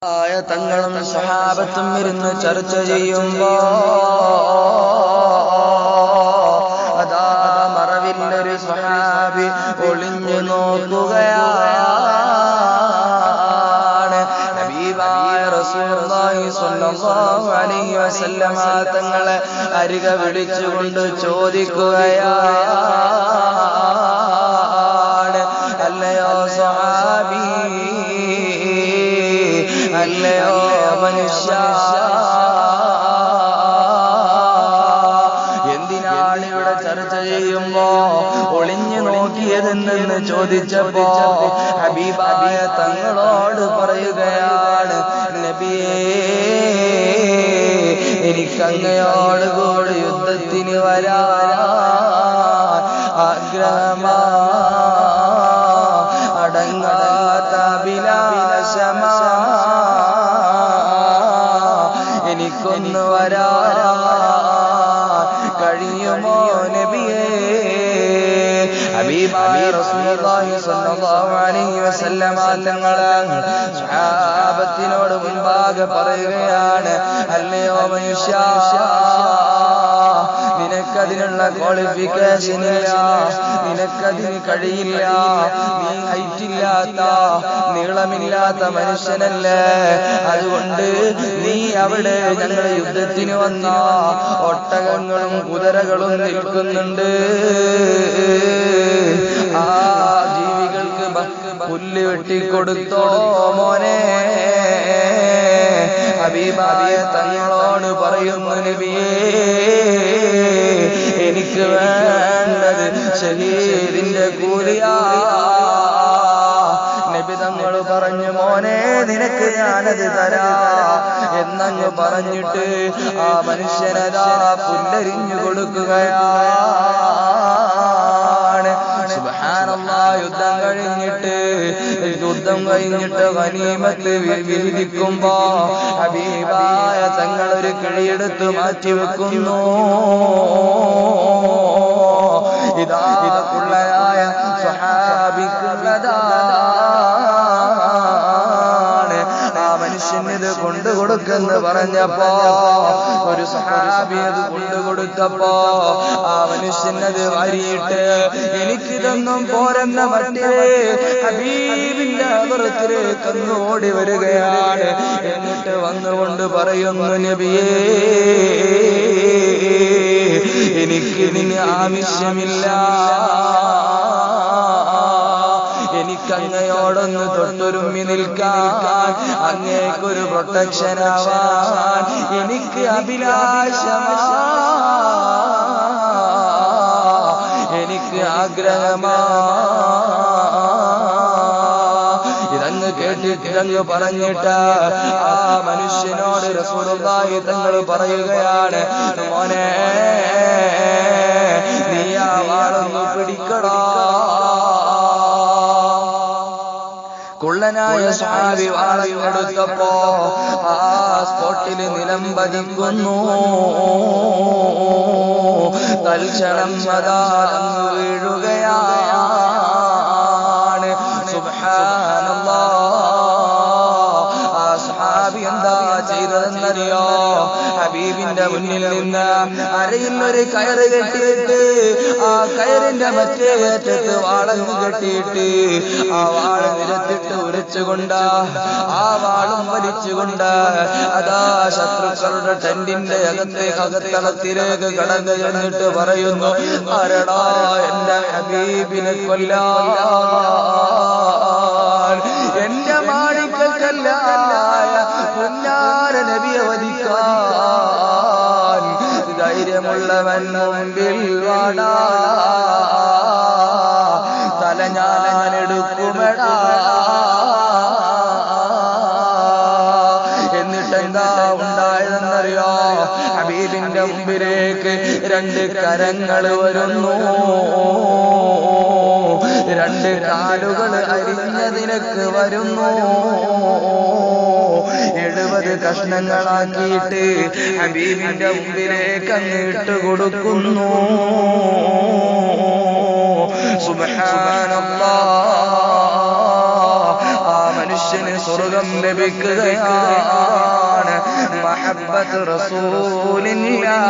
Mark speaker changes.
Speaker 1: തങ്ങളും സഹാബത്തും ഇരുന്ന് ചർച്ച ചെയ്യുമ്പോ അതാ മറവില്ലൊരു സഹാബി ഒളിഞ്ഞു നോക്കുകയാണ്. ഹബീബായ റസൂലുള്ളാഹി സ്വല്ലല്ലാഹു അലൈഹി വസല്ലമ തങ്ങളെ അരിക വിളിച്ചുകൊണ്ട് ചോദിക്കുകയാണ്, അല്ലയോ സഹാബി, അല്ലയോ മനുഷ്യ, എന്തിനാണ് ഇവിടെ ചർച്ച ചെയ്യുമ്പോ ഒളിഞ്ഞു നോക്കിയതെന്ന് ചോദിച്ചപ്പോ ഹബീബായ തങ്ങളോട് പറയുകയാണ്, നബിയേ, എനിക്കങ്ങയോട് കൂടി യുദ്ധത്തിന് വരാൻ ആഗ്രഹമാ, അടങ്ങാത്ത അഭിലാഷമാ, എനിക്കൊന്ന് വരാൻ കഴിയുമോ നബിയേ? ഹബീബായ റസൂലുള്ളാഹി സ്വല്ലല്ലാഹു അലൈഹി വസല്ലമ തങ്ങളെ സ്വഹാബത്തിനോട് മുൻപാകെ പറയുകയാണ്, അല്ലയോ മനുഷ്യ, നിനക്കതിനുള്ള ക്വാളിഫിക്കേഷൻ ഇല്ല, നിനക്കതിന് കഴിയില്ല, നീ ഹൈറ്റില്ലാത്ത നീളമില്ലാത്ത മനുഷ്യനല്ലേ, അതുകൊണ്ട് നീ അവിടെ ഞങ്ങൾ യുദ്ധത്തിന് വന്ന ഒട്ടകങ്ങളും കുതിരകളും നിൽക്കുന്നുണ്ട്, ആ ജീവികൾക്ക് പുല്ല് വെട്ടിക്കൊടുത്തോ മോനെ. ഹബീബായ തങ്ങളോട് പറയുന്നു, നബിയേ, എനിക്ക് വേണ്ടത് ഷഹീദിന്റെ കൂലിയാ. നബി തങ്ങൾ പറഞ്ഞു, മോനെ, നിനക്ക് ഞാനത് തരാ എന്നങ്ങ് പറഞ്ഞിട്ട് ആ മനുഷ്യനതാ പുല്ലരിഞ്ഞു കൊടുക്കുകയാണ്. സുബ്ഹാനല്ലാഹ്. യുദ്ധം കഴിഞ്ഞിട്ട് ഗനീമത്ത് വിഹിക്കുമ്പോ ഹബീബായ തങ്ങൾ ഒരു കിഴിയെടുത്ത് മാറ്റിവെക്കുന്നു. ഇതാ കുള്ളയായ സ്വഹാബിക്കുള്ളതാണ്. ആ മനുഷ്യനിത് കൊണ്ടുകൊടുക്കെന്ന് പറഞ്ഞപ്പോ ഒരു സ്വഹാബി അത് കൊണ്ടുകൊടുത്തപ്പോ ആ മനുഷ്യനത് വാരിയിട്ട്, എനിക്കിതൊന്നും പോരെന്ന മറ്റേ ഹബീബിന്റെ അതിർത്തിലേക്ക് ഓടി വരികയാണ്. എന്നിട്ട് വന്നുകൊണ്ട് പറയുന്നു, നബിയേ, എനിക്കിതിന് ആവശ്യമില്ല, എനിക്കങ്ങയോടൊന്ന് തൊട്ടുരുമ്മി നിൽക്കാൻ, അങ്ങേക്കൊരു പ്രൊട്ടക്ഷനാവാൻ എനിക്ക് അഭിലാഷമാ, എനിക്ക് ആഗ്രഹമാ. ഇതങ്ങ് കേട്ടിട്ടങ്ങ് പറഞ്ഞിട്ട് ആ മനുഷ്യനോട് റസൂലുള്ളാഹി തങ്ങൾ പറയുകയാണ്, മോനെ, നീ ആ വാളൊന്ന് പിടിക്കടാ. കുള്ളനായ സ്വഹാബി വാളെടുത്തപ്പോ ആ സ്പോട്ടിൽ നിലം പതിക്കുന്നു. തൽക്ഷണം അതാ വീഴുകയാണ്. സുബ്ഹാനല്ലാഹ്. ആ സ്വഹാബി എന്താ ചെയ്തതെന്നറിയോ? ഹബീബിന്റെ മുന്നിൽ നിന്ന് അരയിൽ ഒരു കയറ് കെട്ടിയിട്ട് ആ കയറിന്റെ മറ്റേ അറ്റത്ത് വാളങ്ങ് കെട്ടിയിട്ട് ആ വാള് നിരത്തിട്ട് ഉരച്ചുകൊണ്ട് ആ വാളും വലിച്ചുകൊണ്ട് അതാ ശത്രുക്കളുടെ ടെന്റിന്റെ അകത്തളത്തിലേക്ക് കടന്നു ചെന്നിട്ട് പറയുന്നു, ആരടാ എന്റെ ഹബീബിനെ കൊല്ലാൻ, എന്റെ മാണിക്കല്ലായ പൊന്നാര നബിയെ വധിക്കാൻ ധൈര്യമുള്ളവൻ മുമ്പിൽ വാടാ, തല ഞാനെടുക്കുമെടാ. എന്നിട്ടെന്താ ഉണ്ടായതെന്നറിയോ? ഹബീബിന്റെ മുമ്പിലേക്ക് രണ്ട് കരങ്ങൾ വരുന്നു, രണ്ട് കാലുകൾ അരിഞ്ഞതിനക്ക് വരുന്നു, 70 കഷ്ണങ്ങളാക്കിയിട്ട് ഹബീബിന്റെ മുമ്പിലേക്ക് അങ്ങിട്ട് കൊടുക്കുന്നു. സുബ്ഹാനല്ലാഹ്. ആ മനുഷ്യ മനുഷ്യന് സ്വർഗം ലഭിക്കുകയാണ്. മഹബ്ബത്ത് റസൂലില്ലാഹ്.